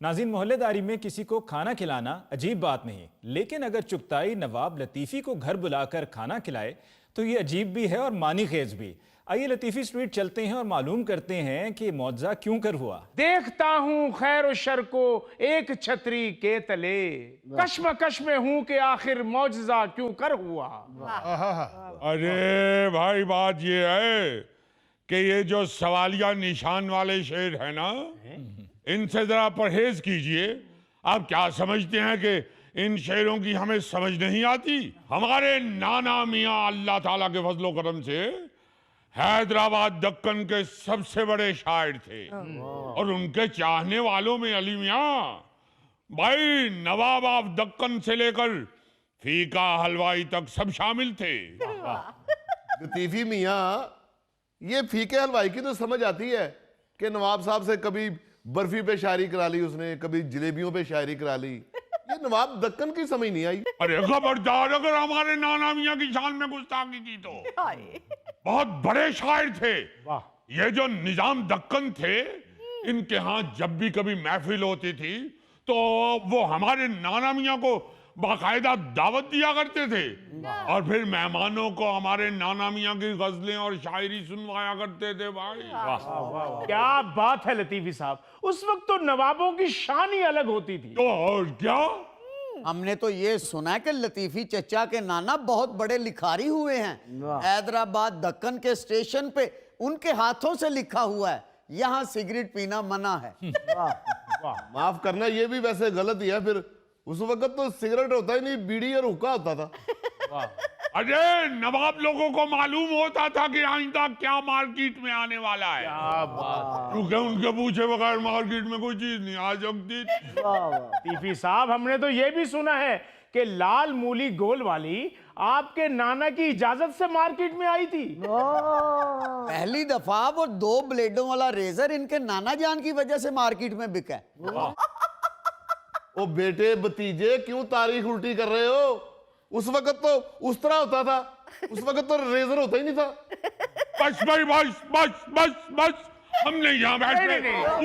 नाज़रीन, मोहल्लेदारी में किसी को खाना खिलाना अजीब बात नहीं, लेकिन अगर चुगताई नवाब लतीफ़ी को घर बुलाकर खाना खिलाए तो ये अजीब भी है और मानी खेज भी। आइए लतीफ़ी स्ट्रीट चलते हैं और मालूम करते हैं कि मौजज़ा क्यों कर हुआ। देखता हूँ खैर और शर को एक छतरी के तले, कश्मकश में हूँ कि आखिर मौजज़ा क्यों कर हुआ। अरे भाई, बात ये है कि ये जो सवालिया निशान वाले शेर है ना, इनसे जरा परहेज कीजिए। आप क्या समझते हैं कि इन शेरों की हमें समझ नहीं आती? हमारे नाना मियाँ अल्लाह ताला के फजलो करम से हैदराबाद दक्कन के सबसे बड़े शायर थे और उनके चाहने वालों में अली मियाँ भाई नवाब ऑफ दक्कन से लेकर फीका हलवाई तक सब शामिल थे। लतीफी मियाँ, ये फीके हलवाई की तो समझ आती है कि नवाब साहब से कभी बर्फी पे शायरी करा ली उसने, कभी जलेबियों पे शायरी करा ली। ये नवाब दक्कन की समझ नहीं आई। अरे खबरदार, अगर हमारे नाना मियाँ की शान में गुस्ताखी की तो बहुत बड़े शायर थे। ये जो निजाम दक्कन थे, इनके यहाँ जब भी कभी महफिल होती थी तो वो हमारे नाना मियाँ को बाकायदा दावत दिया करते थे और फिर मेहमानों को हमारे नाना मियाँ की गजलें और शायरी सुनवाया करते थे। भाई क्या बात है लतीफी साहब, उस वक्त तो नवाबों की शान ही अलग होती थी। तो और क्या, हमने तो ये सुना है कि लतीफी चचा के नाना बहुत बड़े लिखारी हुए हैं। हैदराबाद दक्कन के स्टेशन पे उनके हाथों से लिखा हुआ है, यहाँ सिगरेट पीना मना है। माफ करना, ये भी वैसे गलत ही है। फिर उस वक्त तो सिगरेट होता ही नहीं, बीड़ी और हुक्का होता था। अरे नवाब लोगों को मालूम होता था कि आइंदा क्या मार्केट में आने वाला है, क्योंकि उनके पूछे बगैर मार्केट में कोई चीज नहीं आ सकती। लतीफी साहब, हमने तो ये भी सुना है कि लाल मूली गोल वाली आपके नाना की इजाजत से मार्केट में आई थी। पहली दफा वो 2 ब्लेडों वाला रेजर इनके नाना जान की वजह से मार्केट में बिका है। ओ बेटे भतीजे, क्यों तारीख उल्टी कर रहे हो? उस वक्त तो उस तरह होता था, उस वक्त तो रेजर होता ही नहीं था। बस भाई, बस बस बस बस, हम नहीं यहाँ बैठे।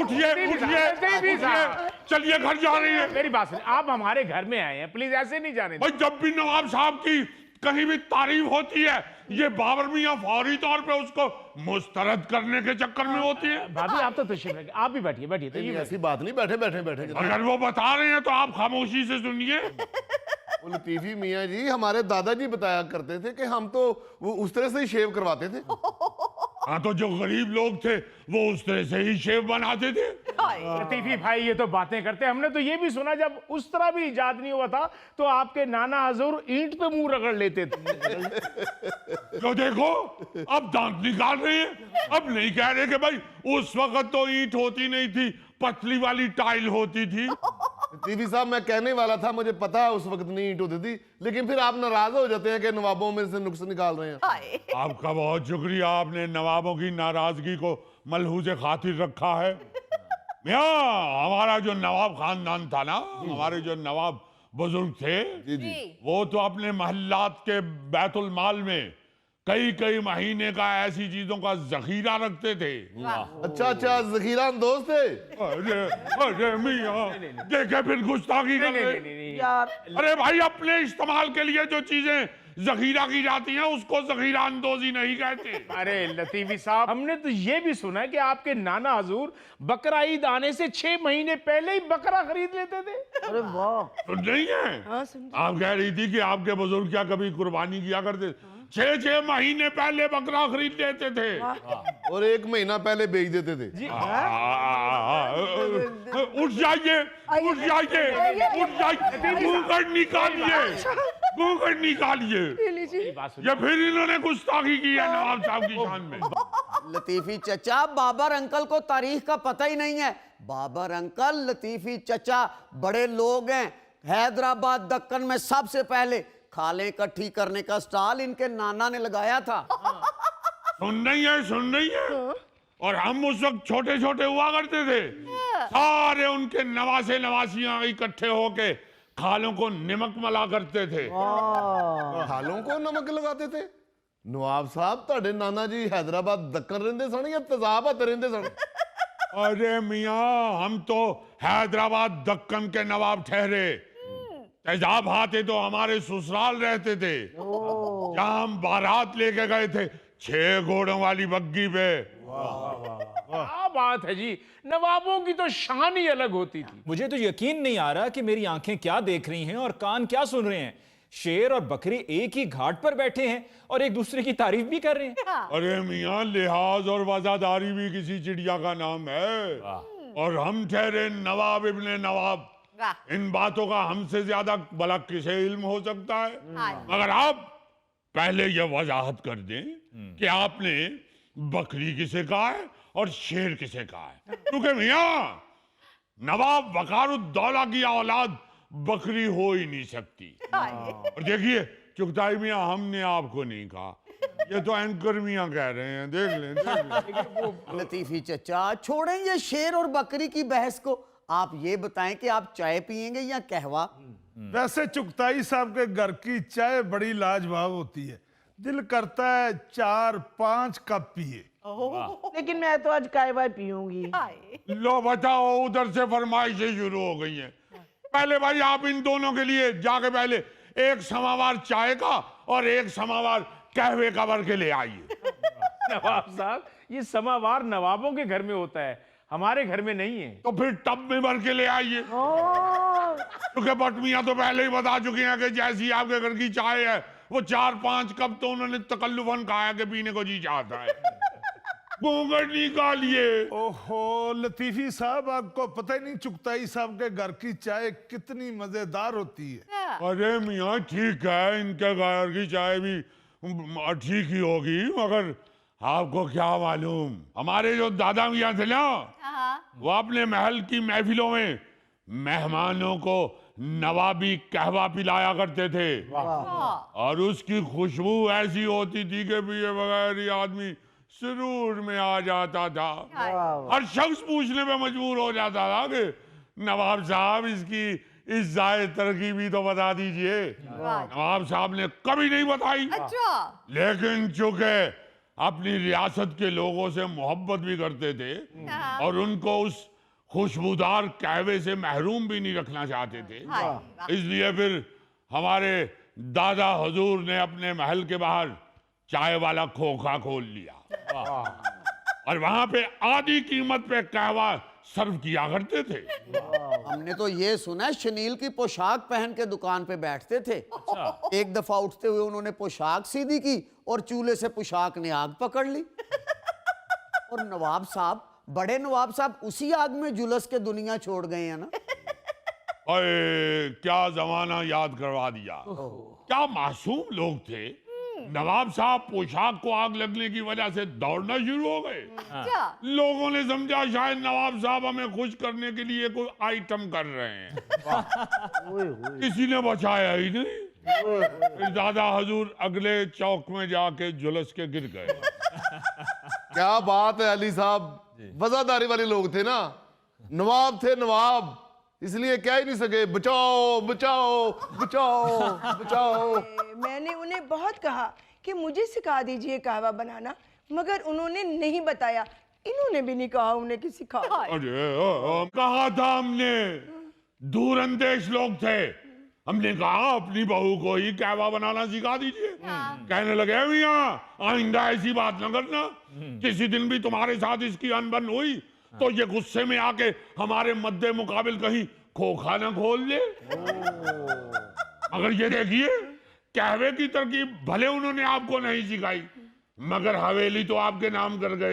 उठिए उठिए उठिए, चलिए घर जा रही है। मेरी बात सुनिए, आप हमारे घर में आए हैं, प्लीज ऐसे नहीं जाने भाई जब भी नवाब साहब की कहीं भी तारीफ होती है, ये बाबर मियाँ फौरी तौर पे उसको मुस्तरद करने के चक्कर में होती है। भाभी आप तो तशरीफ रखिए, आप भी बैठिए बैठिए। तो ये ऐसी बात नहीं, बैठे बैठे बैठे। अगर वो बता रहे हैं तो आप खामोशी से सुनिए। वो लतीफी मियाँ जी, हमारे दादाजी बताया करते थे कि हम तो वो उस तरह से ही शेव करवाते थे। हाँ, तो जो गरीब लोग थे वो उस तरह से ही शेव बनाते थे। लतीफी भाई ये तो बातें करते, हमने तो ये भी सुना जब उस तरह भी इजाद नहीं हुआ था तो आपके नाना हजूर ईंट पे मुंह रगड़ लेते थे। तो देखो, अब दांत निकाल रहे हैं। अब नहीं कह रहे कि भाई उस वक्त तो ईंट होती नहीं थी, पतली वाली टाइल होती थी। लतीफी साहब, मैं कहने वाला था, मुझे पता है उस वक्त नहीं ईंट होती थी, लेकिन फिर आप नाराज हो जाते हैं कि नवाबों में से नुक्स निकाल रहे हैं। आपका बहुत शुक्रिया, आपने नवाबों की नाराजगी को मलहूज़े खातिर रखा है। मियाँ, हमारा जो नवाब खानदान था ना, हमारे जो नवाब बुजुर्ग थे, वो तो अपने महल्लात के बैतुल माल में कई कई महीने का ऐसी चीजों का जखीरा रखते थे। अच्छा अच्छा, जखीरा अंदोज थे। अरे अरे मियाँ, देखे फिर गुस्ताखी कर रहे। अरे भाई, अपने इस्तेमाल के लिए जो चीजें जखीरा की जाती हैं उसको जखीरा अंदोजी नहीं कहते। अरे लतीफी साहब, हमने तो ये भी सुना है कि आपके नाना हजूर बकरा ईद आने से 6 महीने पहले ही बकरा खरीद लेते थे। अरे वाह, सुन रही हैं? आप कह रही थी कि आपके बुजुर्ग क्या कभी कुर्बानी किया करते? 6 महीने पहले बकरा खरीद लेते थे और 1 महीना पहले बेच देते थे। उठ जाइए उठ जाइए उठ जाइए, घूंघट निकालिए, घूंघट निकालिए। ये फिर इन्होंने गुस्ताखी की है नवाब साहब की शान में। लतीफी चचा, बाबर अंकल को तारीख का पता ही नहीं है। बाबर अंकल, लतीफी चचा बड़े लोग हैं। हैदराबाद दक्कन में सबसे पहले खाले इकट्ठी करने का स्टाल इनके नाना ने लगाया था। सुन रही है। और हम उस वक्त छोटे छोटे हुआ करते थे, सारे उनके नवासे नवासियां इकट्ठे होके खालों को नमक मला करते थे। खालों को नमक लगाते थे? नवाब साहब, ਤੁਹਾਡੇ नाना जी हैदराबाद दक्कन रहंदे सन या तेजाब हत्थ रहंदे सन? अरे मियाँ, हम तो हैदराबाद दक्कन के नवाब ठहरे। तेजाब हाथे तो हमारे ससुराल रहते थे, जहां हम बारात लेके गए थे 6 घोड़ों वाली बग्गी पे। क्या बात है जी, नवाबों की तो शान ही अलग होती थी। मुझे तो यकीन नहीं आ रहा कि मेरी आंखें क्या देख रही हैं और कान क्या सुन रहे हैं। शेर और बकरी एक ही घाट पर बैठे हैं और एक दूसरे की तारीफ भी कर रहे हैं। अरे मियां, लिहाज और वफादारी भी किसी चिड़िया का नाम है। और हम ठहरे नवाब इब्ने नवाब। इन बातों का हमसे ज्यादा भला किसे इल्म हो सकता है? मगर आप पहले यह वजाहत कर दें कि आपने बकरी किसे कहा है और शेर किसे कहा है। क्योंकि मियां, नवाब वकारुद्दौला की औलाद बकरी हो ही नहीं सकती। और देखिए चुगताई मियां, हमने आपको नहीं कहा, ये तो एंकर मियां कह रहे हैं। देख लें। लतीफी चचा, छोड़ें ये शेर और बकरी की बहस को। आप ये बताएं कि आप चाय पियेंगे या कहवा? वैसे चुगताई साहब के घर की चाय बड़ी लाजवाब होती है, दिल करता है 4-5 कप पिए। लेकिन मैं तो आज कहवा पीऊंगी। लो बताओ, उधर से फरमाइशें शुरू हो गई हैं। पहले भाई आप इन दोनों के लिए जाके पहले एक समावार चाय का और एक समावार कहवे का भर के ले आइए। नवाब साहब, ये समावार नवाबों के घर में होता है, हमारे घर में नहीं है। तो फिर टब में भर के ले आइए। क्योंकि बटमियां तो पहले ही बता चुकी हैं कि जैसी आपके घर की चाय है वो 4-5 कप तो उन्होंने तकल्लुफन कहा है कि पीने को जी चाहता है। घूंघट निकालिए। ओहो लतीफी साहब, आपको पता ही नहीं चुगताई साहब के घर की चाय कितनी मजेदार होती है। अरे मियाँ ठीक है, इनके घर की चाय भी ठीक ही होगी, मगर आपको क्या मालूम, हमारे जो दादा मियाँ थे ना, वो अपने महल की महफिलों में मेहमानों को नवाबी कहवा पिलाया करते थे। और उसकी खुशबू ऐसी होती थी कि पिए बगैर ही आदमी सुरूर में आ जाता था। हर शख्स पूछने पे मजबूर हो जाता था कि नवाब साहब, इसकी इस जायद तरकीब तो बता दीजिए। नवाब साहब ने कभी नहीं बताई। लेकिन चूंकि अपनी रियासत के लोगों से मोहब्बत भी करते थे और उनको उस खुशबूदार कहवे से महरूम भी नहीं रखना चाहते थे, इसलिए फिर हमारे दादा हुजूर ने अपने महल के बाहर चाय वाला खोखा खोल लिया और वहां पे आधी कीमत पे कहवा सर्व किया करते थे। हमने तो ये सुना है शनील की पोशाक पहन के दुकान पे बैठते थे। एक दफा उठते हुए उन्होंने पोशाक सीधी की और चूल्हे से पोशाक ने आग पकड़ ली। और नवाब साहब, बड़े नवाब साहब उसी आग में झुलस के दुनिया छोड़ गए हैं ना। अरे क्या जमाना याद करवा दिया। क्या मासूम लोग थे। नवाब साहब पोशाक को आग लगने की वजह से दौड़ना शुरू हो गए। लोगों ने समझा शायद नवाब साहब हमें खुश करने के लिए कोई आइटम कर रहे हैं। किसी ने बचाया ही नहीं। फिर दादा हुजूर अगले चौक में जाके झुलस के गिर गए। क्या बात है अली साहब, वफादारी वाले लोग थे ना, नवाब थे नवाब, इसलिए कह ही नहीं सके बचाओ बचाओ बचाओ बचाओ। मैंने उन्हें बहुत कहा कि मुझे सिखा दीजिए कहवा बनाना, मगर उन्होंने नहीं बताया। इन्होंने भी नहीं कहा उन्हें कि सिखा। अरे कहा था हमने, दूर अंदेश लोग थे, हमने कहा अपनी बहू को ही कहवा बनाना सिखा दीजिए। कहने लगे मियाँ आइंदा ऐसी बात न करना, किसी दिन भी तुम्हारे साथ इसकी अनबन हुई तो ये गुस्से में आके हमारे मद्दे मुकाबिल कहीं खोखा न खोल ले। मगर ये देखिए, कहवे की तरकीब भले उन्होंने आपको नहीं सिखाई, मगर हवेली तो आपके नाम कर गए।